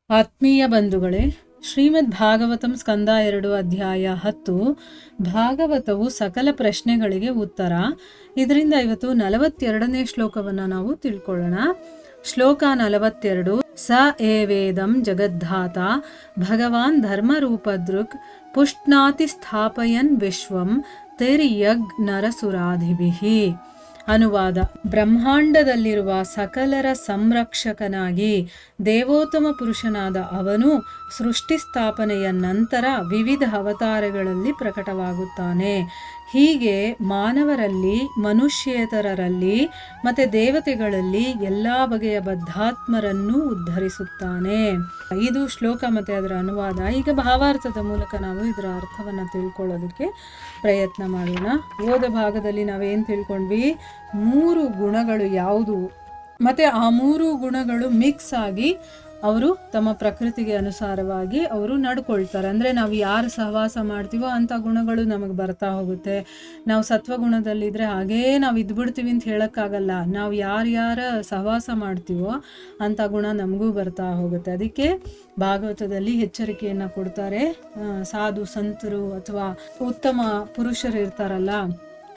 ಆತ್ಮೀಯ ಬಂಧುಗಳೇ, ಶ್ರೀಮದ್ ಭಾಗವತಂ ಸ್ಕಂದ 2 ಅಧ್ಯಾಯ 10 ಭಾಗವತವು ಸಕಲ ಪ್ರಶ್ನೆಗಳಿಗೆ ಉತ್ತರ. ಇದರಿಂದ ಇವತ್ತು 42ನೇ ಶ್ಲೋಕವನ್ನು ನಾವು ತಿಳ್ಕೊಳ್ಳೋಣ. ಶ್ಲೋಕ 42. ಸ ಏವೇದಂ ಜಗದ್ಧಾತ ಭಗವಾನ್ ಧರ್ಮರೂಪದೃಕ್ ಪುಷ್ಣಾತಿ ಸ್ಥಾಪಯನ್ ವಿಶ್ವಂ ತೈರ್ಯಗ್ ನರಸುರಾಧಿಭಿಃ. ಅನುವಾದ: ಬ್ರಹ್ಮಾಂಡದಲ್ಲಿರುವ ಸಕಲರ ಸಂರಕ್ಷಕನಾಗಿ ದೇವೋತ್ತಮ ಪುರುಷನಾದ ಅವನು ಸೃಷ್ಟಿ ಸ್ಥಾಪನೆಯ ನಂತರ ವಿವಿಧ ಅವತಾರಗಳಲ್ಲಿ ಪ್ರಕಟವಾಗುತ್ತಾನೆ. ಹೀಗೆ ಮಾನವರಲ್ಲಿ, ಮನುಷ್ಯೇತರರಲ್ಲಿ ಮತ್ತು ದೇವತೆಗಳಲ್ಲಿ ಎಲ್ಲ ಬಗೆಯ ಬದ್ಧಾತ್ಮರನ್ನು ಉದ್ಧರಿಸುತ್ತಾನೆ. ಇದು ಶ್ಲೋಕ ಮತ್ತು ಅದರ ಅನುವಾದ. ಈಗ ಭಾವಾರ್ಥದ ಮೂಲಕ ನಾವು ಇದರ ಅರ್ಥವನ್ನು ತಿಳ್ಕೊಳ್ಳೋದಕ್ಕೆ ಪ್ರಯತ್ನ ಮಾಡೋಣ. ಓದ ಭಾಗದಲ್ಲಿ ನಾವೇನು ತಿಳ್ಕೊಂಡ್ವಿ? 3 ಗುಣಗಳು ಯಾವುದು ಮತ್ತು ಆ 3 ಗುಣಗಳು ಮಿಕ್ಸ್ ಆಗಿ ಅವರು ತಮ್ಮ ಪ್ರಕೃತಿಗೆ ಅನುಸಾರವಾಗಿ ಅವರು ನಡ್ಕೊಳ್ತಾರೆ. ಅಂದರೆ ನಾವು ಯಾರು ಸಹವಾಸ ಮಾಡ್ತೀವೋ ಅಂಥ ಗುಣಗಳು ನಮಗೆ ಬರ್ತಾ ಹೋಗುತ್ತೆ. ನಾವು ಸತ್ವಗುಣದಲ್ಲಿದ್ದರೆ ಹಾಗೇ ನಾವು ಇದ್ಬಿಡ್ತೀವಿ ಅಂತ ಹೇಳೋಕ್ಕಾಗಲ್ಲ. ನಾವು ಯಾರ್ಯಾರ ಸಹವಾಸ ಮಾಡ್ತೀವೋ ಅಂಥ ಗುಣ ನಮಗೂ ಬರ್ತಾ ಹೋಗುತ್ತೆ. ಅದಕ್ಕೆ ಭಾಗವತದಲ್ಲಿ ಎಚ್ಚರಿಕೆಯನ್ನು ಕೊಡ್ತಾರೆ. ಸಾಧು ಸಂತರು ಅಥವಾ ಉತ್ತಮ ಪುರುಷರು ಇರ್ತಾರಲ್ಲ,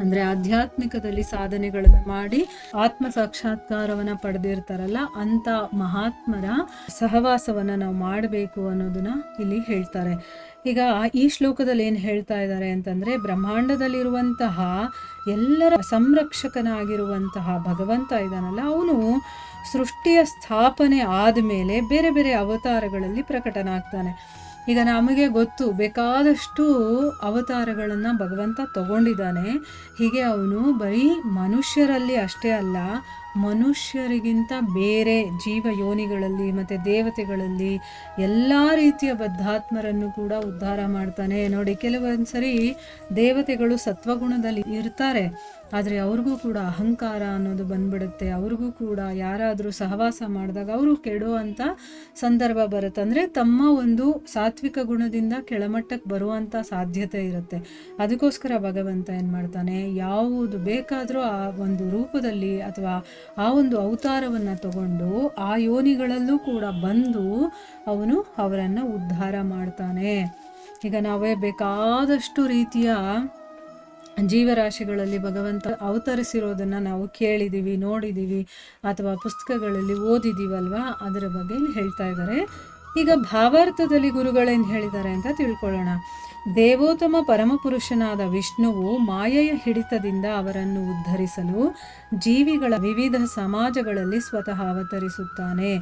ಅಂದರೆ ಆಧ್ಯಾತ್ಮಿಕದಲ್ಲಿ ಸಾಧನೆಗಳನ್ನು ಮಾಡಿ ಆತ್ಮ ಸಾಕ್ಷಾತ್ಕಾರವನ್ನು ಪಡೆದಿರ್ತಾರಲ್ಲ, ಅಂಥ ಮಹಾತ್ಮರ ಸಹವಾಸವನ್ನು ನಾವು ಮಾಡಬೇಕು ಅನ್ನೋದನ್ನ ಇಲ್ಲಿ ಹೇಳ್ತಾರೆ. ಈಗ ಈ ಶ್ಲೋಕದಲ್ಲಿ ಏನು ಹೇಳ್ತಾ ಇದ್ದಾರೆ ಅಂತಂದರೆ, ಬ್ರಹ್ಮಾಂಡದಲ್ಲಿರುವಂತಹ ಎಲ್ಲರ ಸಂರಕ್ಷಕನಾಗಿರುವಂತಹ ಭಗವಂತ ಇದ್ದಾನಲ್ಲ, ಅವನು ಸೃಷ್ಟಿಯ ಸ್ಥಾಪನೆ ಆದಮೇಲೆ ಬೇರೆ ಬೇರೆ ಅವತಾರಗಳಲ್ಲಿ ಪ್ರಕಟನಾಗ್ತಾನೆ. ಈಗ ನಮಗೆ ಗೊತ್ತು, ಬೇಕಾದಷ್ಟು ಅವತಾರಗಳನ್ನು ಭಗವಂತ ತಗೊಂಡಿದ್ದಾನೆ. ಹೀಗೆ ಅವನು ಬರೀ ಮನುಷ್ಯರಲ್ಲಿ ಅಷ್ಟೇ ಅಲ್ಲ, ಮನುಷ್ಯರಿಗಿಂತ ಬೇರೆ ಜೀವ ಯೋನಿಗಳಲ್ಲಿ ಮತ್ತು ದೇವತೆಗಳಲ್ಲಿ ಎಲ್ಲ ರೀತಿಯ ಬದ್ಧಾತ್ಮರನ್ನು ಕೂಡ ಉದ್ಧಾರ ಮಾಡ್ತಾನೆ. ನೋಡಿ, ಕೆಲವೊಂದ್ಸರಿ ದೇವತೆಗಳು ಸತ್ವಗುಣದಲ್ಲಿ ಇರ್ತಾರೆ, ಆದರೆ ಅವ್ರಿಗೂ ಕೂಡ ಅಹಂಕಾರ ಅನ್ನೋದು ಬಂದ್ಬಿಡುತ್ತೆ. ಅವ್ರಿಗೂ ಕೂಡ ಯಾರಾದರೂ ಸಹವಾಸ ಮಾಡಿದಾಗ ಅವರು ಕೆಡುವಂಥ ಸಂದರ್ಭ ಬರುತ್ತೆ. ಅಂದರೆ ತಮ್ಮ ಒಂದು ಸಾತ್ವಿಕ ಗುಣದಿಂದ ಕೆಳಮಟ್ಟಕ್ಕೆ ಬರುವಂಥ ಸಾಧ್ಯತೆ ಇರುತ್ತೆ. ಅದಕ್ಕೋಸ್ಕರ ಭಗವಂತ ಏನು ಮಾಡ್ತಾನೆ, ಯಾವುದು ಬೇಕಾದರೂ ಆ ಒಂದು ರೂಪದಲ್ಲಿ ಅಥವಾ ಆ ಒಂದು ಅವತಾರವನ್ನು ತಗೊಂಡು ಆ ಯೋನಿಗಳಲ್ಲೂ ಕೂಡ ಬಂದು ಅವನು ಅವರನ್ನು ಉದ್ಧಾರ ಮಾಡ್ತಾನೆ. ಈಗ ನಾವೇ ಬೇಕಾದಷ್ಟು ರೀತಿಯ ಜೀವರಾಶಿಗಳಲ್ಲಿ ಭಗವಂತ ಅವತರಿಸಿರೋದನ್ನು ನಾವು ಕೇಳಿದ್ದೀವಿ, ನೋಡಿದ್ದೀವಿ, ಅಥವಾ ಪುಸ್ತಕಗಳಲ್ಲಿ ಓದಿದ್ದೀವಲ್ವಾ, ಅದರ ಬಗ್ಗೆ ಹೇಳ್ತಾ ಇದ್ದಾರೆ. ಈಗ ಭಾವಾರ್ಥದಲ್ಲಿ ಗುರುಗಳೇನು ಹೇಳಿದ್ದಾರೆ ಅಂತ ತಿಳ್ಕೊಳ್ಳೋಣ. ದೇವೋತ್ತಮ ಪರಮಪುರುಷನಾದ ವಿಷ್ಣುವು ಮಾಯೆಯ ಹಿಡಿತದಿಂದ ಅವರನ್ನು ಉದ್ಧರಿಸಲು ಜೀವಿಗಳ ವಿವಿಧ ಸಮಾಜಗಳಲ್ಲಿ ಸ್ವತಃ ಅವತರಿಸುತ್ತಾನೆ.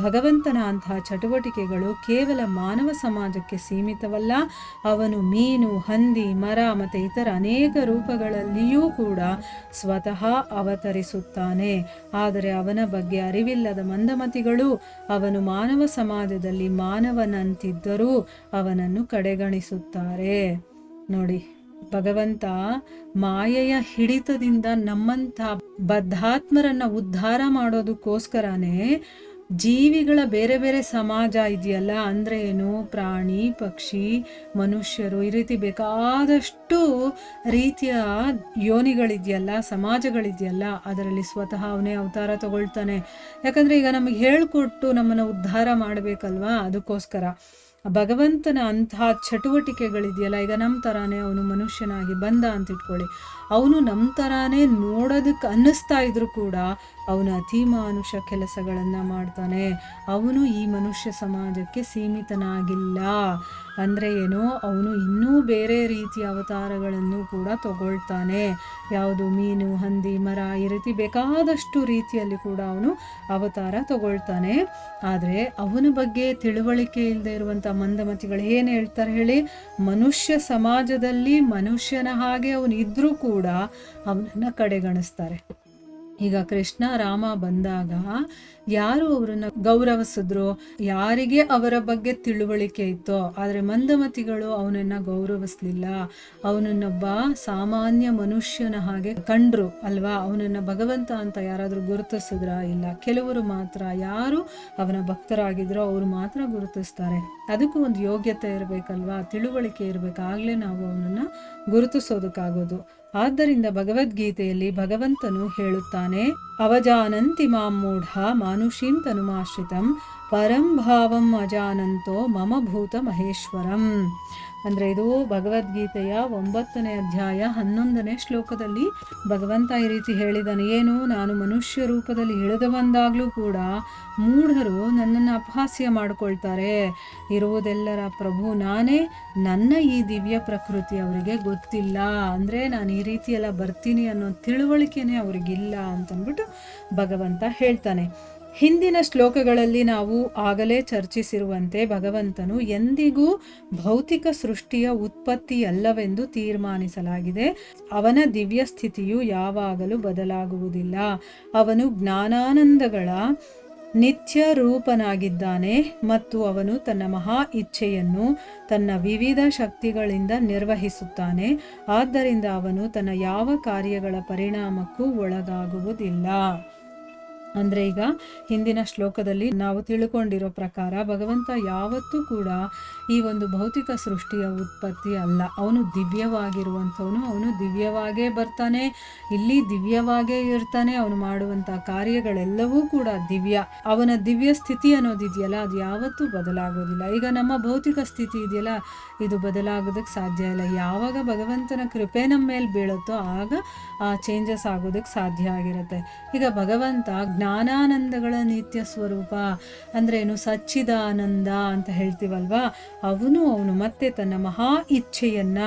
ಭಗವಂತನ ಅಂತಹ ಚಟುವಟಿಕೆಗಳು ಕೇವಲ ಮಾನವ ಸಮಾಜಕ್ಕೆ ಸೀಮಿತವಲ್ಲ. ಅವನು ಮೀನು, ಹಂದಿ, ಮರ ಮತ್ತು ಇತರ ಅನೇಕ ರೂಪಗಳಲ್ಲಿಯೂ ಕೂಡ ಸ್ವತಃ ಅವತರಿಸುತ್ತಾನೆ. ಆದರೆ ಅವನ ಬಗ್ಗೆ ಅರಿವಿಲ್ಲದ ಮಂದಮತಿಗಳು ಅವನು ಮಾನವ ಸಮಾಜದಲ್ಲಿ ಮಾನವನಂತಿದ್ದರೂ ಅವನನ್ನು ಕಡೆಗಣಿಸುತ್ತಾರೆ. ನೋಡಿ, ಭಗವಂತ ಮಾಯೆಯ ಹಿಡಿತದಿಂದ ನಮ್ಮಂಥ ಬದ್ಧಾತ್ಮರನ್ನ ಉದ್ಧಾರ ಮಾಡೋದಕ್ಕೋಸ್ಕರನೇ ಜೀವಿಗಳ ಬೇರೆ ಬೇರೆ ಸಮಾಜ ಇದೆಯಲ್ಲ, ಅಂದರೆ ಏನು, ಪ್ರಾಣಿ, ಪಕ್ಷಿ, ಮನುಷ್ಯರು, ಈ ರೀತಿ ಬೇಕಾದಷ್ಟು ರೀತಿಯ ಯೋನಿಗಳಿದೆಯಲ್ಲ, ಸಮಾಜಗಳಿದೆಯಲ್ಲ, ಅದರಲ್ಲಿ ಸ್ವತಃ ಅವನೇ ಅವತಾರ ತಗೊಳ್ತಾನೆ. ಯಾಕಂದರೆ ಈಗ ನಮಗೆ ಹೇಳಿಕೊಟ್ಟು ನಮ್ಮನ್ನು ಉದ್ಧಾರ ಮಾಡಬೇಕಲ್ವಾ, ಅದಕ್ಕೋಸ್ಕರ ಭಗವಂತನ ಅಂತಹ ಚಟುವಟಿಕೆಗಳಿದೆಯಲ್ಲ. ಈಗ ನಮ್ಮ ಥರಾನೇ ಅವನು ಮನುಷ್ಯನಾಗಿ ಬಂದ ಅಂತ ಇಟ್ಕೊಳ್ಳಿ, ಅವನು ನಮ್ಮ ಥರಾನೇ ನೋಡೋದಕ್ಕೆ ಅನ್ನಿಸ್ತಾ ಇದ್ರೂ ಕೂಡ ಅವನು ಅತಿಮಾನುಷ ಕೆಲಸಗಳನ್ನು ಮಾಡ್ತಾನೆ. ಅವನು ಈ ಮನುಷ್ಯ ಸಮಾಜಕ್ಕೆ ಸೀಮಿತನಾಗಿಲ್ಲ. ಅಂದರೆ ಏನು, ಅವನು ಇನ್ನೂ ಬೇರೆ ರೀತಿಯ ಅವತಾರಗಳನ್ನು ಕೂಡ ತಗೊಳ್ತಾನೆ. ಯಾವುದು, ಮೀನು, ಹಂದಿ, ಮರ, ಈ ರೀತಿ ಬೇಕಾದಷ್ಟು ರೀತಿಯಲ್ಲಿ ಕೂಡ ಅವನು ಅವತಾರ ತಗೊಳ್ತಾನೆ. ಆದರೆ ಅವನ ಬಗ್ಗೆ ತಿಳುವಳಿಕೆ ಇಲ್ಲದೆ ಇರುವಂಥ ಮಂದಮತಿಗಳು ಏನು ಹೇಳ್ತಾರೆ ಹೇಳಿ, ಮನುಷ್ಯ ಸಮಾಜದಲ್ಲಿ ಮನುಷ್ಯನ ಹಾಗೆ ಅವನು ಇದ್ರೂ ಕೂಡ ಅವನನ್ನು ಕಡೆಗಣಿಸ್ತಾರೆ. ಈಗ ಕೃಷ್ಣ ರಾಮ ಬಂದಾಗ ಯಾರು ಅವರನ್ನು ಗೌರವಿಸಿದ್ರು, ಯಾರಿಗೆ ಅವರ ಬಗ್ಗೆ ತಿಳುವಳಿಕೆ ಇತ್ತೋ. ಆದರೆ ಮಂದಮತಿಗಳು ಅವನನ್ನು ಗೌರವಿಸಲಿಲ್ಲ. ಅವನನ್ನೊಬ್ಬ ಸಾಮಾನ್ಯ ಮನುಷ್ಯನ ಹಾಗೆ ಕಂಡ್ರು ಅಲ್ವಾ. ಅವನನ್ನು ಭಗವಂತ ಅಂತ ಯಾರಾದರೂ ಗುರುತಿಸಿದ್ರ? ಇಲ್ಲ. ಕೆಲವರು ಮಾತ್ರ, ಯಾರು ಅವನ ಭಕ್ತರಾಗಿದ್ರೋ ಅವರು ಮಾತ್ರ ಗುರುತಿಸ್ತಾರೆ. ಅದಕ್ಕೂ ಒಂದು ಯೋಗ್ಯತೆ ಇರಬೇಕಲ್ವಾ, ತಿಳುವಳಿಕೆ ಇರಬೇಕು, ಆಗಲೇ ನಾವು ಅವನನ್ನು ಗುರುತಿಸೋದಕ್ಕಾಗೋದು. ಆದ್ದರಿಂದ ಭಗವದ್ಗೀತೆಯಲ್ಲಿ ಭಗವಂತನು ಹೇಳುತ್ತಾನೆ, ಅವಜಾನಂತಿ ಮಾಂ ಮೂಢ ಮಾನುಷೀಂ ತನುಮಾಶ್ರಿತಂ ಪರಂ ಭಾವಂ ಅಜಾನಂತೋ ಮಮ ಭೂತ ಮಹೇಶ್ವರಂ. ಅಂದರೆ ಇದು ಭಗವದ್ಗೀತೆಯ 9ನೇ ಅಧ್ಯಾಯ 11ನೇ ಶ್ಲೋಕದಲ್ಲಿ ಭಗವಂತ ಈ ರೀತಿ ಹೇಳಿದ್ದಾನೆ. ಏನು, ನಾನು ಮನುಷ್ಯ ರೂಪದಲ್ಲಿ ಇಳಿದು ಬಂದಾಗಲೂ ಕೂಡ ಮೂಢರು ನನ್ನನ್ನು ಅಪಹಾಸ್ಯ ಮಾಡಿಕೊಳ್ತಾರೆ. ಇರುವುದೆಲ್ಲರ ಪ್ರಭು ನಾನೇ, ನನ್ನ ಈ ದಿವ್ಯ ಪ್ರಕೃತಿ ಅವರಿಗೆ ಗೊತ್ತಿಲ್ಲ. ಅಂದರೆ ನಾನು ಈ ರೀತಿ ಎಲ್ಲ ಬರ್ತೀನಿ ಅನ್ನೋ ತಿಳುವಳಿಕೆನೇ ಅವರಿಗಿಲ್ಲ ಅಂತಂದ್ಬಿಟ್ಟು ಭಗವಂತ ಹೇಳ್ತಾನೆ. ಹಿಂದಿನ ಶ್ಲೋಕಗಳಲ್ಲಿ ನಾವು ಆಗಲೇ ಚರ್ಚಿಸಿರುವಂತೆ ಭಗವಂತನು ಎಂದಿಗೂ ಭೌತಿಕ ಸೃಷ್ಟಿಯ ಉತ್ಪತ್ತಿಯಲ್ಲವೆಂದು ತೀರ್ಮಾನಿಸಲಾಗಿದೆ. ಅವನ ದಿವ್ಯ ಸ್ಥಿತಿಯು ಯಾವಾಗಲೂ ಬದಲಾಗುವುದಿಲ್ಲ. ಅವನು ಜ್ಞಾನಾನಂದಗಳ ನಿತ್ಯ ರೂಪನಾಗಿದ್ದಾನೆ ಮತ್ತು ಅವನು ತನ್ನ ಮಹಾ ಇಚ್ಛೆಯನ್ನು ತನ್ನ ವಿವಿಧ ಶಕ್ತಿಗಳಿಂದ ನಿರ್ವಹಿಸುತ್ತಾನೆ. ಆದ್ದರಿಂದ ಅವನು ತನ್ನ ಯಾವ ಕಾರ್ಯಗಳ ಪರಿಣಾಮಕ್ಕೂ ಒಳಗಾಗುವುದಿಲ್ಲ. ಅಂದರೆ ಈಗ ಹಿಂದಿನ ಶ್ಲೋಕದಲ್ಲಿ ನಾವು ತಿಳ್ಕೊಂಡಿರೋ ಪ್ರಕಾರ ಭಗವಂತ ಯಾವತ್ತೂ ಕೂಡ ಈ ಒಂದು ಭೌತಿಕ ಸೃಷ್ಟಿಯ ಉತ್ಪತ್ತಿ ಅಲ್ಲ. ಅವನು ದಿವ್ಯವಾಗಿರುವಂಥವನು, ಅವನು ದಿವ್ಯವಾಗೇ ಬರ್ತಾನೆ, ಇಲ್ಲಿ ದಿವ್ಯವಾಗೇ ಇರ್ತಾನೆ. ಅವನು ಮಾಡುವಂಥ ಕಾರ್ಯಗಳೆಲ್ಲವೂ ಕೂಡ ದಿವ್ಯ. ಅವನ ದಿವ್ಯ ಸ್ಥಿತಿ ಅನ್ನೋದಿದೆಯಲ್ಲ, ಅದು ಯಾವತ್ತೂ ಬದಲಾಗೋದಿಲ್ಲ. ಈಗ ನಮ್ಮ ಭೌತಿಕ ಸ್ಥಿತಿ ಇದೆಯಲ್ಲ, ಇದು ಬದಲಾಗೋದಕ್ಕೆ ಸಾಧ್ಯ ಇಲ್ಲ. ಯಾವಾಗ ಭಗವಂತನ ಕೃಪೆ ನಮ್ಮ ಮೇಲೆ ಬೀಳುತ್ತೋ ಆಗ ಆ ಚೇಂಜಸ್ ಆಗೋದಕ್ಕೆ ಸಾಧ್ಯ ಆಗಿರುತ್ತೆ. ಈಗ ಭಗವಂತ ಜ್ಞಾನಾನಂದಗಳ ನಿತ್ಯ ಸ್ವರೂಪ ಅಂದ್ರೆ ಏನು, ಸಚ್ಚಿದಾನಂದ ಅಂತ ಹೇಳ್ತೀವಲ್ವಾ, ಅವನು ಮತ್ತೆ ತನ್ನ ಮಹಾ ಇಚ್ಛೆಯನ್ನ,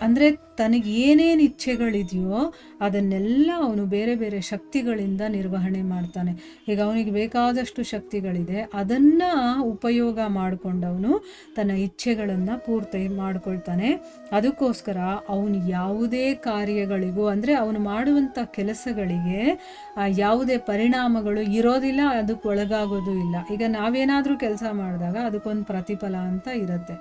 ಅಂದರೆ ತನಗೆ ಏನೇನು ಇಚ್ಛೆಗಳಿದೆಯೋ ಅದನ್ನೆಲ್ಲ ಅವನು ಬೇರೆ ಬೇರೆ ಶಕ್ತಿಗಳಿಂದ ನಿರ್ವಹಣೆ ಮಾಡ್ತಾನೆ. ಈಗ ಅವನಿಗೆ ಬೇಕಾದಷ್ಟು ಶಕ್ತಿಗಳಿದೆ, ಅದನ್ನು ಉಪಯೋಗ ಮಾಡಿಕೊಂಡವನು ತನ್ನ ಇಚ್ಛೆಗಳನ್ನು ಪೂರ್ತಿ ಮಾಡ್ಕೊಳ್ತಾನೆ. ಅದಕ್ಕೋಸ್ಕರ ಅವನು ಯಾವುದೇ ಕಾರ್ಯಗಳಿಗೂ, ಅಂದರೆ ಅವನು ಮಾಡುವಂಥ ಕೆಲಸಗಳಿಗೆ ಯಾವುದೇ ಪರಿಣಾಮಗಳು ಇರೋದಿಲ್ಲ, ಅದಕ್ಕೆ ಒಳಗಾಗೋದು ಇಲ್ಲ. ಈಗ ನಾವೇನಾದರೂ ಕೆಲಸ ಮಾಡಿದಾಗ ಅದಕ್ಕೊಂದು ಪ್ರತಿಫಲ ಅಂತ ಇರುತ್ತೆ,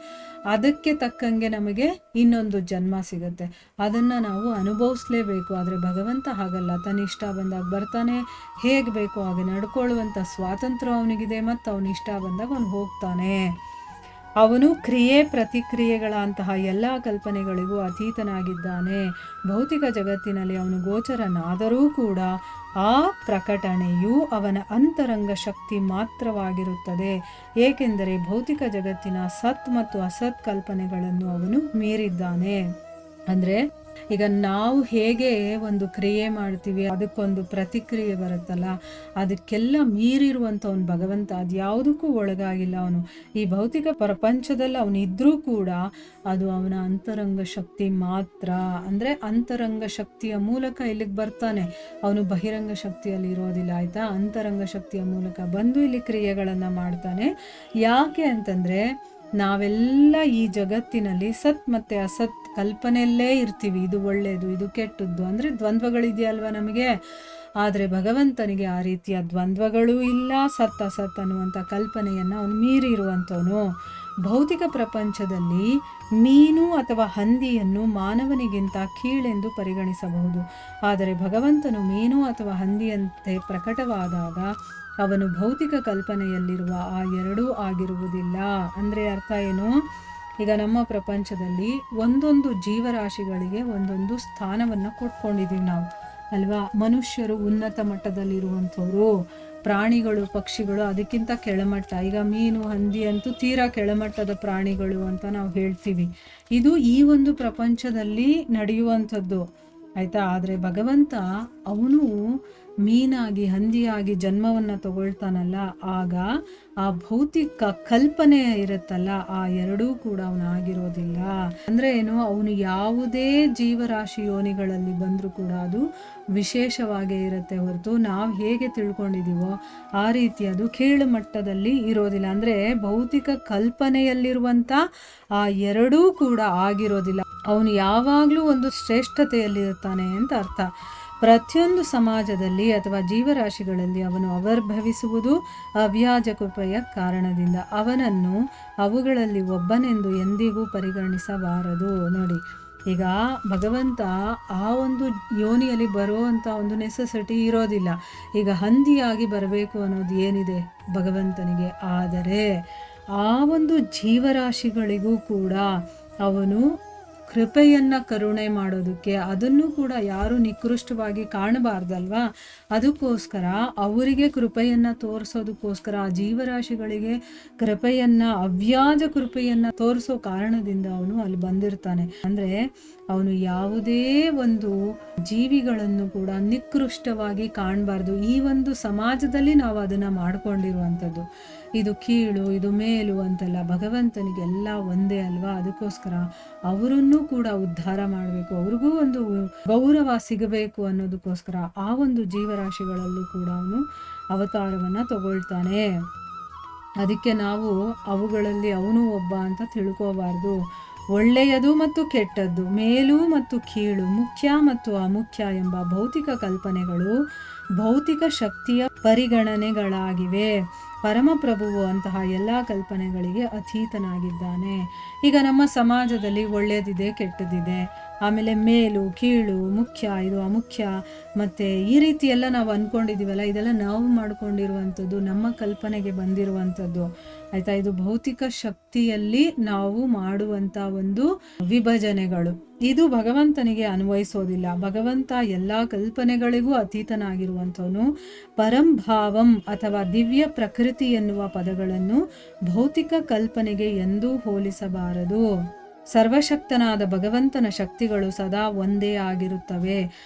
ಅದಕ್ಕೆ ತಕ್ಕಂಗೆ ನಮಗೆ ಇನ್ನೊಂದು ಜನ್ಮ ಸಿಗುತ್ತೆ, ಅದನ್ನು ನಾವು ಅನುಭವಿಸ್ಲೇಬೇಕು. ಆದರೆ ಭಗವಂತ ಹಾಗಲ್ಲ, ತನ್ನ ಇಷ್ಟ ಬಂದಾಗ ಬರ್ತಾನೆ, ಹೇಗೆ ಬೇಕೋ ಹಾಗೆ ನಡ್ಕೊಳ್ಳುವಂಥ ಸ್ವಾತಂತ್ರ್ಯ ಅವನಿಗಿದೆ, ಮತ್ತು ಅವನ ಇಷ್ಟ ಬಂದಾಗ ಅವನು ಹೋಗ್ತಾನೆ. ಅವನು ಕ್ರಿಯೆ ಪ್ರತಿಕ್ರಿಯೆಗಳಂತಹ ಎಲ್ಲ ಕಲ್ಪನೆಗಳಿಗೂ ಅತೀತನಾಗಿದ್ದಾನೆ. ಭೌತಿಕ ಜಗತ್ತಿನಲ್ಲಿ ಅವನು ಗೋಚರನಾದರೂ ಕೂಡ ಆ ಪ್ರಕಟಣೆಯು ಅವನ ಅಂತರಂಗ ಶಕ್ತಿ ಮಾತ್ರವಾಗಿರುತ್ತದೆ. ಏಕೆಂದರೆ ಭೌತಿಕ ಜಗತ್ತಿನ ಸತ್ ಮತ್ತು ಅಸತ್ ಕಲ್ಪನೆಗಳನ್ನು ಅವನು ಮೀರಿದ್ದಾನೆ. ಅಂದರೆ ಈಗ ನಾವು ಹೇಗೆ ಒಂದು ಕ್ರಿಯೆ ಮಾಡ್ತೀವಿ, ಅದಕ್ಕೊಂದು ಪ್ರತಿಕ್ರಿಯೆ ಬರುತ್ತಲ್ಲ, ಅದಕ್ಕೆಲ್ಲ ಮೀರಿರುವಂಥವನು ಭಗವಂತ. ಅದು ಯಾವುದಕ್ಕೂ ಒಳಗಾಗಿಲ್ಲ ಅವನು. ಈ ಭೌತಿಕ ಪ್ರಪಂಚದಲ್ಲಿ ಅವನು ಇದ್ರೂ ಕೂಡ ಅದು ಅವನ ಅಂತರಂಗ ಶಕ್ತಿ ಮಾತ್ರ. ಅಂದರೆ ಅಂತರಂಗ ಶಕ್ತಿಯ ಮೂಲಕ ಇಲ್ಲಿಗೆ ಬರ್ತಾನೆ, ಅವನು ಬಹಿರಂಗ ಶಕ್ತಿಯಲ್ಲಿ ಇರೋದಿಲ್ಲ, ಆಯಿತಾ. ಅಂತರಂಗ ಶಕ್ತಿಯ ಮೂಲಕ ಬಂದು ಇಲ್ಲಿ ಕ್ರಿಯೆಗಳನ್ನು ಮಾಡ್ತಾನೆ. ಯಾಕೆ ಅಂತಂದರೆ ನಾವೆಲ್ಲ ಈ ಜಗತ್ತಿನಲ್ಲಿ ಸತ್ ಮತ್ತು ಅಸತ್ ಕಲ್ಪನೆಯಲ್ಲೇ ಇರ್ತೀವಿ. ಇದು ಒಳ್ಳೆಯದು, ಇದು ಕೆಟ್ಟದ್ದು, ಅಂದರೆ ದ್ವಂದ್ವಗಳಿದೆಯಲ್ವ ನಮಗೆ. ಆದರೆ ಭಗವಂತನಿಗೆ ಆ ರೀತಿಯ ದ್ವಂದ್ವಗಳೂ ಇಲ್ಲ. ಸತ್ ಅಸತ್ ಅನ್ನುವಂಥ ಕಲ್ಪನೆಯನ್ನು ಅವನು ಮೀರಿ ಇರುವಂಥವನು. ಭೌತಿಕ ಪ್ರಪಂಚದಲ್ಲಿ ಮೀನು ಅಥವಾ ಹಂದಿಯನ್ನು ಮಾನವನಿಗಿಂತ ಕೀಳೆಂದು ಪರಿಗಣಿಸಬಹುದು. ಆದರೆ ಭಗವಂತನು ಮೀನು ಅಥವಾ ಹಂದಿಯಂತೆ ಪ್ರಕಟವಾದಾಗ ಅವನು ಭೌತಿಕ ಕಲ್ಪನೆಯಲ್ಲಿರುವ ಆ ಎರಡೂ ಆಗಿರುವುದಿಲ್ಲ. ಅಂದರೆ ಅರ್ಥ ಏನು, ಈಗ ನಮ್ಮ ಪ್ರಪಂಚದಲ್ಲಿ ಒಂದೊಂದು ಜೀವರಾಶಿಗಳಿಗೆ ಒಂದೊಂದು ಸ್ಥಾನವನ್ನು ಕೊಟ್ಕೊಂಡಿದ್ದೀವಿ ನಾವು, ಅಲ್ವಾ. ಮನುಷ್ಯರು ಉನ್ನತ ಮಟ್ಟದಲ್ಲಿರುವಂಥವ್ರು, ಪ್ರಾಣಿಗಳು ಪಕ್ಷಿಗಳು ಅದಕ್ಕಿಂತ ಕೆಳಮಟ್ಟ. ಈಗ ಮೀನು ಹಂದಿ ಅಂತೂ ತೀರಾ ಕೆಳಮಟ್ಟದ ಪ್ರಾಣಿಗಳು ಅಂತ ನಾವು ಹೇಳ್ತೀವಿ. ಇದು ಈ ಒಂದು ಪ್ರಪಂಚದಲ್ಲಿ ನಡೆಯುವಂಥದ್ದು, ಆಯಿತಾ. ಆದರೆ ಭಗವಂತ ಅವನು ಮೀನಾಗಿ ಹಂದಿಯಾಗಿ ಜನ್ಮವನ್ನು ತಗೊಳ್ತಾನಲ್ಲ, ಆಗ ಆ ಭೌತಿಕ ಕಲ್ಪನೆ ಇರುತ್ತಲ್ಲ, ಆ ಎರಡೂ ಕೂಡ ಅವನು ಆಗಿರೋದಿಲ್ಲ. ಅಂದರೆ ಏನು, ಅವನು ಯಾವುದೇ ಜೀವರಾಶಿ ಯೋನಿಗಳಲ್ಲಿ ಬಂದರೂ ಕೂಡ ಅದು ವಿಶೇಷವಾಗೇ ಇರುತ್ತೆ ಹೊರತು ನಾವು ಹೇಗೆ ತಿಳ್ಕೊಂಡಿದ್ದೀವೋ ಆ ರೀತಿ ಅದು ಕೀಳು ಮಟ್ಟದಲ್ಲಿ ಇರೋದಿಲ್ಲ. ಅಂದರೆ ಭೌತಿಕ ಕಲ್ಪನೆಯಲ್ಲಿರುವಂಥ ಆ ಎರಡೂ ಕೂಡ ಆಗಿರೋದಿಲ್ಲ. ಅವನು ಯಾವಾಗಲೂ ಒಂದು ಶ್ರೇಷ್ಠತೆಯಲ್ಲಿರ್ತಾನೆ ಅಂತ ಅರ್ಥ. ಪ್ರತಿಯೊಂದು ಸಮಾಜದಲ್ಲಿ ಅಥವಾ ಜೀವರಾಶಿಗಳಲ್ಲಿ ಅವನು ಆವಿರ್ಭವಿಸುವುದು ಅವ್ಯಾಜ ಕೃಪೆಯ ಕಾರಣದಿಂದ. ಅವನನ್ನು ಅವುಗಳಲ್ಲಿ ಒಬ್ಬನೆಂದು ಎಂದಿಗೂ ಪರಿಗಣಿಸಬಾರದು. ನೋಡಿ, ಈಗ ಭಗವಂತ ಆ ಒಂದು ಯೋನಿಯಲ್ಲಿ ಬರುವಂಥ ಒಂದು ನೆಸೆಸಿಟಿ ಇರೋದಿಲ್ಲ. ಈಗ ಹಂದಿಯಾಗಿ ಬರಬೇಕು ಅನ್ನೋದು ಏನಿದೆ ಭಗವಂತನಿಗೆ. ಆದರೆ ಆ ಒಂದು ಜೀವರಾಶಿಗಳಿಗೂ ಕೂಡ ಅವನು ಕೃಪೆಯನ್ನು ಕರುಣೆ ಮಾಡೋದಕ್ಕೆ, ಅದನ್ನು ಕೂಡ ಯಾರು ನಿಕೃಷ್ಟವಾಗಿ ಕಾಣಬಾರ್ದಲ್ವಾ, ಅದಕ್ಕೋಸ್ಕರ ಅವರಿಗೆ ಕೃಪೆಯನ್ನು ತೋರಿಸೋದಕ್ಕೋಸ್ಕರ ಆ ಜೀವರಾಶಿಗಳಿಗೆ ಕೃಪೆಯನ್ನು, ಅವ್ಯಾಜ ಕೃಪೆಯನ್ನು ತೋರಿಸೋ ಕಾರಣದಿಂದ ಅವನು ಅಲ್ಲಿ ಬಂದಿರ್ತಾನೆ. ಅಂದರೆ ಅವನು ಯಾವುದೇ ಒಂದು ಜೀವಿಗಳನ್ನು ಕೂಡ ನಿಕೃಷ್ಟವಾಗಿ ಕಾಣಬಾರ್ದು. ಈ ಒಂದು ಸಮಾಜದಲ್ಲಿ ನಾವು ಅದನ್ನು ಮಾಡ್ಕೊಂಡಿರುವಂಥದ್ದು, ಇದು ಕೀಳು ಇದು ಮೇಲು ಅಂತಲ್ಲ, ಭಗವಂತನಿಗೆಲ್ಲ ಒಂದೇ ಅಲ್ವಾ. ಅದಕ್ಕೋಸ್ಕರ ಅವರನ್ನು ಕೂಡ ಉದ್ಧಾರ ಮಾಡಬೇಕು, ಅವ್ರಿಗೂ ಒಂದು ಗೌರವ ಸಿಗಬೇಕು ಅನ್ನೋದಕ್ಕೋಸ್ಕರ ಆ ಒಂದು ಜೀವರಾಶಿಗಳಲ್ಲೂ ಕೂಡ ಅವನು ಅವತಾರವನ್ನು ತಗೊಳ್ತಾನೆ. ಅದಕ್ಕೆ ನಾವು ಅವುಗಳಲ್ಲಿ ಅವನು ಒಬ್ಬ ಅಂತ ತಿಳ್ಕೋಬಾರ್ದು. ಒಳ್ಳೆಯದು ಮತ್ತು ಕೆಟ್ಟದ್ದು, ಮೇಲು ಮತ್ತು ಕೀಳು, ಮುಖ್ಯ ಮತ್ತು ಅಮುಖ್ಯ ಎಂಬ ಭೌತಿಕ ಕಲ್ಪನೆಗಳು ಭೌತಿಕ ಶಕ್ತಿಯ ಪರಿಗಣನೆಗಳಾಗಿವೆ. ಪರಮಪ್ರಭುವು ಅಂತಹ ಎಲ್ಲ ಕಲ್ಪನೆಗಳಿಗೆ ಅತೀತನಾಗಿದ್ದಾನೆ. ಈಗ ನಮ್ಮ ಸಮಾಜದಲ್ಲಿ ಒಳ್ಳೆಯದಿದೆ ಕೆಟ್ಟದಿದೆ, ಆಮೇಲೆ ಮೇಲು ಕೀಳು, ಮುಖ್ಯ ಇದು ಅಮುಖ್ಯ, ಮತ್ತು ಈ ರೀತಿ ಎಲ್ಲ ನಾವು ಅಂದ್ಕೊಂಡಿದ್ದೀವಲ್ಲ, ಇದೆಲ್ಲ ನಾವು ಮಾಡ್ಕೊಂಡಿರುವಂಥದ್ದು, ನಮ್ಮ ಕಲ್ಪನೆಗೆ ಬಂದಿರುವಂಥದ್ದು ಆಯಿತಾ. ಇದು ಭೌತಿಕ ಶಕ್ತಿಯಲ್ಲಿ ನಾವು ಮಾಡುವಂಥ ಒಂದು ವಿಭಜನೆಗಳು. ಇದು ಭಗವಂತನಿಗೆ ಅನ್ವಯಿಸೋದಿಲ್ಲ. ಭಗವಂತ ಎಲ್ಲ ಕಲ್ಪನೆಗಳಿಗೂ ಅತೀತನಾಗಿರುವಂಥವನು. ಪರಂಭಾವಂ ಅಥವಾ ದಿವ್ಯ ಪ್ರಕೃತಿ ಎನ್ನುವ ಪದಗಳನ್ನು ಭೌತಿಕ ಕಲ್ಪನೆಗೆ ಎಂದೂ ಹೋಲಿಸಬಾರದು. ಸರ್ವಶಕ್ತನಾದ ಭಗವಂತನ ಶಕ್ತಿಗಳು ಸದಾ ಒಂದೇ ಆಗಿರುತ್ತವೆ.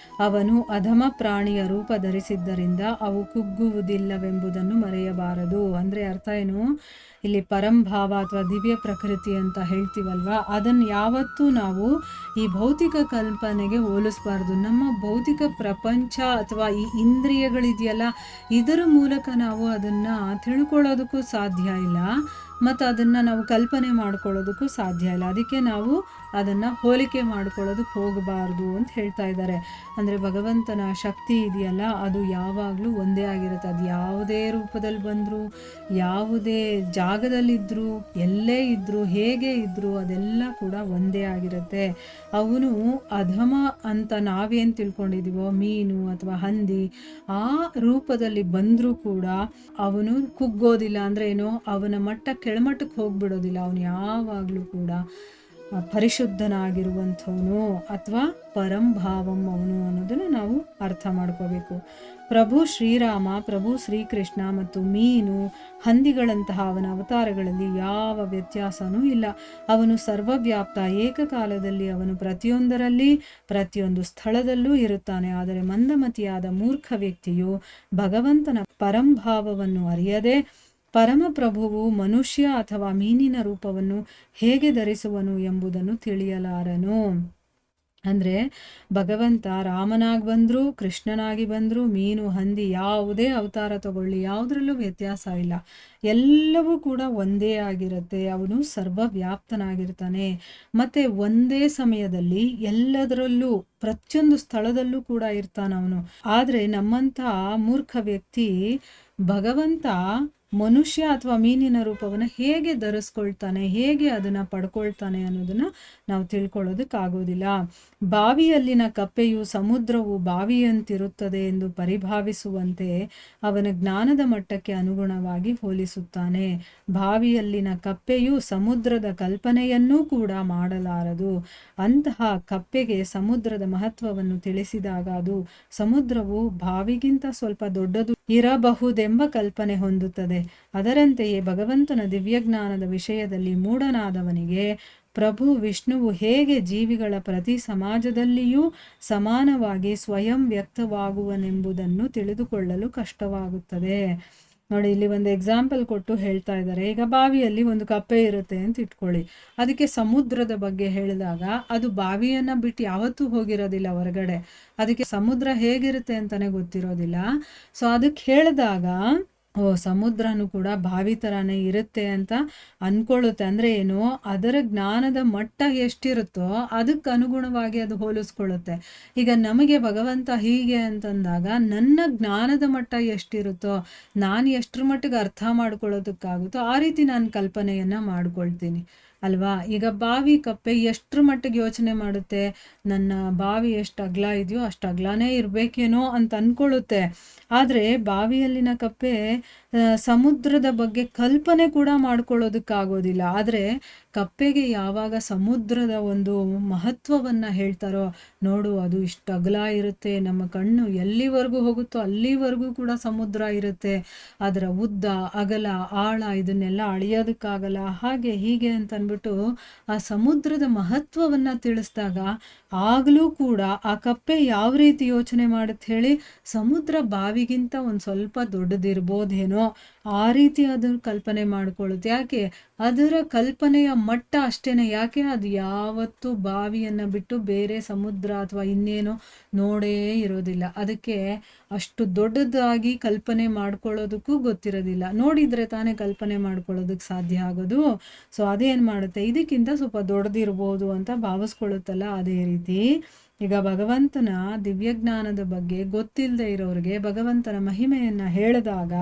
ಅವನು ಅಧಮ ಪ್ರಾಣಿಯ ರೂಪ ಧರಿಸಿದ್ದರಿಂದ ಅವು ಕುಗ್ಗುವುದಿಲ್ಲವೆಂಬುದನ್ನು ಮರೆಯಬಾರದು. ಅಂದರೆ ಅರ್ಥ ಏನು, ಇಲ್ಲಿ ಪರಂಭಾವ ಅಥವಾ ದಿವ್ಯ ಪ್ರಕೃತಿ ಅಂತ ಹೇಳ್ತೀವಲ್ವ, ಅದನ್ನು ಯಾವತ್ತೂ ನಾವು ಈ ಭೌತಿಕ ಕಲ್ಪನೆಗೆ ಹೋಲಿಸಬಾರ್ದು. ನಮ್ಮ ಭೌತಿಕ ಪ್ರಪಂಚ ಅಥವಾ ಈ ಇಂದ್ರಿಯಗಳಿದೆಯಲ್ಲ, ಇದರ ಮೂಲಕ ನಾವು ಅದನ್ನು ತಿಳ್ಕೊಳ್ಳೋದಕ್ಕೂ ಸಾಧ್ಯ ಇಲ್ಲ, ಮತ್ತು ಅದನ್ನು ನಾವು ಕಲ್ಪನೆ ಮಾಡ್ಕೊಳ್ಳೋದಕ್ಕೂ ಸಾಧ್ಯ ಇಲ್ಲ. ಅದಕ್ಕೆ ನಾವು ಅದನ್ನು ಹೋಲಿಕೆ ಮಾಡ್ಕೊಳ್ಳೋದಕ್ಕೆ ಹೋಗಬಾರ್ದು ಅಂತ ಹೇಳ್ತಾ ಇದ್ದಾರೆ. ಅಂದರೆ ಭಗವಂತನ ಶಕ್ತಿ ಇದೆಯಲ್ಲ, ಅದು ಯಾವಾಗಲೂ ಒಂದೇ ಆಗಿರುತ್ತೆ. ಅದು ಯಾವುದೇ ರೂಪದಲ್ಲಿ ಬಂದರೂ, ಯಾವುದೇ ಜಾಗದಲ್ಲಿದ್ದರೂ, ಎಲ್ಲೇ ಇದ್ದರೂ, ಹೇಗೆ ಇದ್ದರೂ ಅದೆಲ್ಲ ಕೂಡ ಒಂದೇ ಆಗಿರುತ್ತೆ. ಅವನು ಅಧಮ ಅಂತ ನಾವೇನು ತಿಳ್ಕೊಂಡಿದ್ದೀವೋ, ಮೀನು ಅಥವಾ ಹಂದಿ, ಆ ರೂಪದಲ್ಲಿ ಬಂದರೂ ಕೂಡ ಅವನು ಕುಗ್ಗೋದಿಲ್ಲ. ಅಂದರೆ ಏನು, ಅವನ ಮಟ್ಟ ಕೆಳಮಟ್ಟಕ್ಕೆ ಹೋಗ್ಬಿಡೋದಿಲ್ಲ. ಅವನು ಯಾವಾಗಲೂ ಕೂಡ ಪರಿಶುದ್ಧನಾಗಿರುವಂಥವನು ಅಥವಾ ಪರಂಭಾವಂ ಅವನು ಅನ್ನೋದನ್ನು ನಾವು ಅರ್ಥ ಮಾಡ್ಕೋಬೇಕು. ಪ್ರಭು ಶ್ರೀರಾಮ, ಪ್ರಭು ಶ್ರೀಕೃಷ್ಣ ಮತ್ತು ಮೀನು, ಹಂದಿಗಳಂತಹ ಅವನ ಅವತಾರಗಳಲ್ಲಿ ಯಾವ ವ್ಯತ್ಯಾಸನೂ ಇಲ್ಲ. ಅವನು ಸರ್ವವ್ಯಾಪ್ತ, ಏಕಕಾಲದಲ್ಲಿ ಅವನು ಪ್ರತಿಯೊಂದರಲ್ಲಿ ಪ್ರತಿಯೊಂದು ಸ್ಥಳದಲ್ಲೂ ಇರುತ್ತಾನೆ. ಆದರೆ ಮಂದಮತಿಯಾದ ಮೂರ್ಖ ವ್ಯಕ್ತಿಯು ಭಗವಂತನ ಪರಂಭಾವವನ್ನು ಅರಿಯದೆ ಪರಮಪ್ರಭುವು ಮನುಷ್ಯ ಅಥವಾ ಮೀನಿನ ರೂಪವನ್ನು ಹೇಗೆ ಧರಿಸುವನು ಎಂಬುದನ್ನು ತಿಳಿಯಲಾರನು. ಅಂದರೆ ಭಗವಂತ ರಾಮನಾಗಿ ಬಂದರೂ, ಕೃಷ್ಣನಾಗಿ ಬಂದರೂ, ಮೀನು ಹಂದಿ ಯಾವುದೇ ಅವತಾರ ತಗೊಳ್ಳಿ, ಯಾವುದರಲ್ಲೂ ವ್ಯತ್ಯಾಸ ಇಲ್ಲ. ಎಲ್ಲವೂ ಕೂಡ ಒಂದೇ ಆಗಿರುತ್ತೆ. ಅವನು ಸರ್ವವ್ಯಾಪ್ತನಾಗಿರ್ತಾನೆ. ಮತ್ತು ಒಂದೇ ಸಮಯದಲ್ಲಿ ಎಲ್ಲದರಲ್ಲೂ ಪ್ರತಿಯೊಂದು ಸ್ಥಳದಲ್ಲೂ ಕೂಡ ಇರ್ತಾನವನು. ಆದರೆ ನಮ್ಮಂಥ ಮೂರ್ಖ ವ್ಯಕ್ತಿ ಭಗವಂತ ಮನುಷ್ಯ ಅಥವಾ ಮೀನಿನ ರೂಪವನ್ನು ಹೇಗೆ ಧರಿಸ್ಕೊಳ್ತಾನೆ, ಹೇಗೆ ಅದನ್ನು ಪಡ್ಕೊಳ್ತಾನೆ ಅನ್ನೋದನ್ನು ನಾವು ತಿಳ್ಕೊಳ್ಳೋದಕ್ಕಾಗೋದಿಲ್ಲ. ಬಾವಿಯಲ್ಲಿನ ಕಪ್ಪೆಯು ಸಮುದ್ರವು ಬಾವಿಯಂತಿರುತ್ತದೆ ಎಂದು ಪರಿಭಾವಿಸುವಂತೆ ಅವನ ಜ್ಞಾನದ ಮಟ್ಟಕ್ಕೆ ಅನುಗುಣವಾಗಿ ಹೋಲಿಸುತ್ತಾನೆ. ಬಾವಿಯಲ್ಲಿನ ಕಪ್ಪೆಯು ಸಮುದ್ರದ ಕಲ್ಪನೆಯನ್ನೂ ಕೂಡ ಮಾಡಲಾರದು. ಅಂತಹ ಕಪ್ಪೆಗೆ ಸಮುದ್ರದ ಮಹತ್ವವನ್ನು ತಿಳಿಸಿದಾಗ ಅದು ಸಮುದ್ರವು ಬಾವಿಗಿಂತ ಸ್ವಲ್ಪ ದೊಡ್ಡದು ಇರಬಹುದೆಂಬ ಕಲ್ಪನೆ ಹೊಂದುತ್ತದೆ. ಅದರಂತೆಯೇ ಭಗವಂತನ ದಿವ್ಯಜ್ಞಾನದ ವಿಷಯದಲ್ಲಿ ಮೂಢನಾದವನಿಗೆ ಪ್ರಭು ವಿಷ್ಣುವು ಹೇಗೆ ಜೀವಿಗಳ ಪ್ರತಿ ಸಮಾಜದಲ್ಲಿಯೂ ಸಮಾನವಾಗಿ ಸ್ವಯಂ ವ್ಯಕ್ತವಾಗುವನೆಂಬುದನ್ನು ತಿಳಿದುಕೊಳ್ಳಲು ಕಷ್ಟವಾಗುತ್ತದೆ. ನೋಡಿ, ಇಲ್ಲಿ ಒಂದು ಎಕ್ಸಾಂಪಲ್ ಕೊಟ್ಟು ಹೇಳ್ತಾ ಇದ್ದಾರೆ. ಈಗ ಬಾವಿಯಲ್ಲಿ ಒಂದು ಕಪ್ಪೆ ಇರುತ್ತೆ ಅಂತ ಇಟ್ಕೊಳ್ಳಿ. ಅದಕ್ಕೆ ಸಮುದ್ರದ ಬಗ್ಗೆ ಹೇಳಿದಾಗ ಅದು ಬಾವಿಯನ್ನು ಬಿಟ್ಟು ಯಾವತ್ತೂ ಹೋಗಿರೋದಿಲ್ಲ ಹೊರಗಡೆ. ಅದಕ್ಕೆ ಸಮುದ್ರ ಹೇಗಿರುತ್ತೆ ಅಂತಲೇ ಗೊತ್ತಿರೋದಿಲ್ಲ. ಸೊ ಅದಕ್ಕೆ ಹೇಳಿದಾಗ ಸಮುದ್ರನೂ ಕೂಡ ಬಾವಿ ಥರನೇ ಇರುತ್ತೆ ಅಂತ ಅಂದ್ಕೊಳ್ಳುತ್ತೆ. ಅಂದರೆ ಏನು, ಅದರ ಜ್ಞಾನದ ಮಟ್ಟ ಎಷ್ಟಿರುತ್ತೋ ಅದಕ್ಕೆ ಅನುಗುಣವಾಗಿ ಅದು ಹೋಲಿಸ್ಕೊಳ್ಳುತ್ತೆ. ಈಗ ನಮಗೆ ಭಗವಂತ ಹೀಗೆ ಅಂತಂದಾಗ ನನ್ನ ಜ್ಞಾನದ ಮಟ್ಟ ಎಷ್ಟಿರುತ್ತೋ, ನಾನು ಎಷ್ಟರ ಮಟ್ಟಿಗೆ ಅರ್ಥ ಮಾಡ್ಕೊಳ್ಳೋದಕ್ಕಾಗುತ್ತೋ ಆ ರೀತಿ ನಾನು ಕಲ್ಪನೆಯನ್ನು ಮಾಡ್ಕೊಳ್ತೀನಿ. ಅಲ್ವಾ? ಈಗ ಬಾವಿ ಕಪ್ಪೆ ಎಷ್ಟ್ರ ಮಟ್ಟಿಗೆ ಯೋಚನೆ ಮಾಡುತ್ತೆ, ನನ್ನ ಬಾವಿ ಎಷ್ಟು ಅಗಲ ಇದೆಯೋ ಅಷ್ಟು ಅಗಲನೇ ಇರಬೇಕೇನೋ ಅಂತ ಅಂದ್ಕೊಳ್ಳುತ್ತೆ. ಆದರೆ ಬಾವಿಯಲ್ಲಿನ ಕಪ್ಪೆ ಸಮುದ್ರದ ಬಗ್ಗೆ ಕಲ್ಪನೆ ಕೂಡ ಮಾಡ್ಕೊಳ್ಳೋದಕ್ಕಾಗೋದಿಲ್ಲ. ಆದರೆ ಕಪ್ಪೆಗೆ ಯಾವಾಗ ಸಮುದ್ರದ ಒಂದು ಮಹತ್ವವನ್ನು ಹೇಳ್ತಾರೋ, ನೋಡು ಅದು ಇಷ್ಟು ಅಗಲ ಇರುತ್ತೆ, ನಮ್ಮ ಕಣ್ಣು ಎಲ್ಲಿವರೆಗೂ ಹೋಗುತ್ತೋ ಅಲ್ಲಿವರೆಗೂ ಕೂಡ ಸಮುದ್ರ ಇರುತ್ತೆ, ಅದರ ಉದ್ದ ಅಗಲ ಆಳ ಇದನ್ನೆಲ್ಲ ಅಳಿಯೋದಕ್ಕಾಗಲ್ಲ, ಹಾಗೆ ಹೀಗೆ ಅಂತ ಅಂದ್ಬಿಟ್ಟು ಆ ಸಮುದ್ರದ ಮಹತ್ವವನ್ನು ತಿಳಿಸಿದಾಗ ಆಗಲೂ ಕೂಡ ಆ ಕಪ್ಪೆ ಯಾವ ರೀತಿ ಯೋಚನೆ ಮಾಡುತ್ತೆ ಹೇಳಿ, ಸಮುದ್ರ ಬಾವಿಗಿಂತ ಒಂದು ಸ್ವಲ್ಪ ದೊಡ್ಡದಿರ್ಬೋದೇನೋ ಆ ರೀತಿ ಅದನ್ನು ಕಲ್ಪನೆ ಮಾಡ್ಕೊಳ್ಳುತ್ತೆ. ಯಾಕೆ? ಅದರ ಕಲ್ಪನೆಯ ಮಟ್ಟ ಅಷ್ಟೇನೆ. ಯಾಕೆ? ಅದು ಯಾವತ್ತೂ ಬಾವಿಯನ್ನು ಬಿಟ್ಟು ಬೇರೆ ಸಮುದ್ರ ಅಥವಾ ಇನ್ನೇನೋ ನೋಡೇ ಇರೋದಿಲ್ಲ. ಅದಕ್ಕೆ ಅಷ್ಟು ದೊಡ್ಡದಾಗಿ ಕಲ್ಪನೆ ಮಾಡ್ಕೊಳ್ಳೋದಕ್ಕೂ ಗೊತ್ತಿರೋದಿಲ್ಲ. ನೋಡಿದರೆ ತಾನೇ ಕಲ್ಪನೆ ಮಾಡ್ಕೊಳ್ಳೋದಕ್ಕೆ ಸಾಧ್ಯ ಆಗೋದು. ಸೊ ಅದೇನು ಮಾಡುತ್ತೆ, ಇದಕ್ಕಿಂತ ಸ್ವಲ್ಪ ದೊಡ್ಡದಿರ್ಬೋದು ಅಂತ ಭಾವಿಸ್ಕೊಳ್ಳುತ್ತಲ್ಲ, ಅದೇ ರೀತಿ ಈಗ ಭಗವಂತನ ದಿವ್ಯಜ್ಞಾನದ ಬಗ್ಗೆ ಗೊತ್ತಿಲ್ಲದೆ ಇರೋರಿಗೆ ಭಗವಂತನ ಮಹಿಮೆಯನ್ನು ಹೇಳಿದಾಗ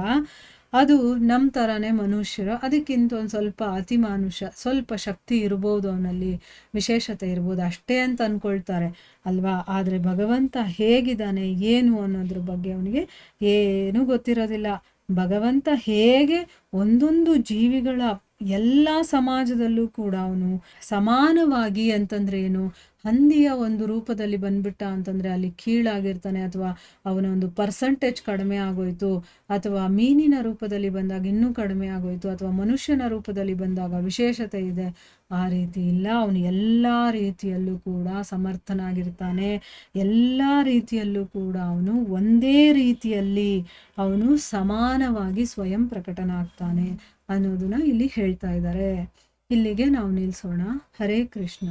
ಅದು ನಮ್ಮ ಥರನೇ ಮನುಷ್ಯರು, ಅದಕ್ಕಿಂತ ಒಂದು ಸ್ವಲ್ಪ ಅತಿಮಾನುಷ, ಸ್ವಲ್ಪ ಶಕ್ತಿ ಇರ್ಬೋದು, ಅವನಲ್ಲಿ ವಿಶೇಷತೆ ಇರ್ಬೋದು ಅಷ್ಟೇ ಅಂತ ಅಂದ್ಕೊಳ್ತಾರೆ ಅಲ್ವಾ? ಆದರೆ ಭಗವಂತ ಹೇಗಿದ್ದಾನೆ ಏನು ಅನ್ನೋದ್ರ ಬಗ್ಗೆ ಅವನಿಗೆ ಏನೂ ಗೊತ್ತಿರೋದಿಲ್ಲ. ಭಗವಂತ ಹೇಗೆ ಒಂದೊಂದು ಜೀವಿಗಳ ಎಲ್ಲ ಸಮಾಜದಲ್ಲೂ ಕೂಡ ಅವನು ಸಮಾನವಾಗಿ, ಅಂತಂದ್ರೆ ಏನು, ಹಂದಿಯ ಒಂದು ರೂಪದಲ್ಲಿ ಬಂದ್ಬಿಟ್ಟ ಅಂತಂದರೆ ಅಲ್ಲಿ ಕೀಳಾಗಿರ್ತಾನೆ, ಅಥವಾ ಅವನ ಒಂದು ಪರ್ಸಂಟೇಜ್ ಕಡಿಮೆ ಆಗೋಯ್ತು, ಅಥವಾ ಮೀನಿನ ರೂಪದಲ್ಲಿ ಬಂದಾಗ ಇನ್ನೂ ಕಡಿಮೆ ಆಗೋಯ್ತು, ಅಥವಾ ಮನುಷ್ಯನ ರೂಪದಲ್ಲಿ ಬಂದಾಗ ವಿಶೇಷತೆ ಇದೆ, ಆ ರೀತಿ ಇಲ್ಲ. ಅವನು ಎಲ್ಲ ರೀತಿಯಲ್ಲೂ ಕೂಡ ಸಮರ್ಥನಾಗಿರ್ತಾನೆ. ಎಲ್ಲ ರೀತಿಯಲ್ಲೂ ಕೂಡ ಅವನು ಒಂದೇ ರೀತಿಯಲ್ಲಿ ಅವನು ಸಮಾನವಾಗಿ ಸ್ವಯಂ ಪ್ರಕಟನಾಗ್ತಾನೆ ಅನ್ನೋದನ್ನ ಇಲ್ಲಿ ಹೇಳ್ತಾ ಇದ್ದಾರೆ. ಇಲ್ಲಿಗೆ ನಾವು ನಿಲ್ಲಿಸೋಣ. ಹರೇ ಕೃಷ್ಣ.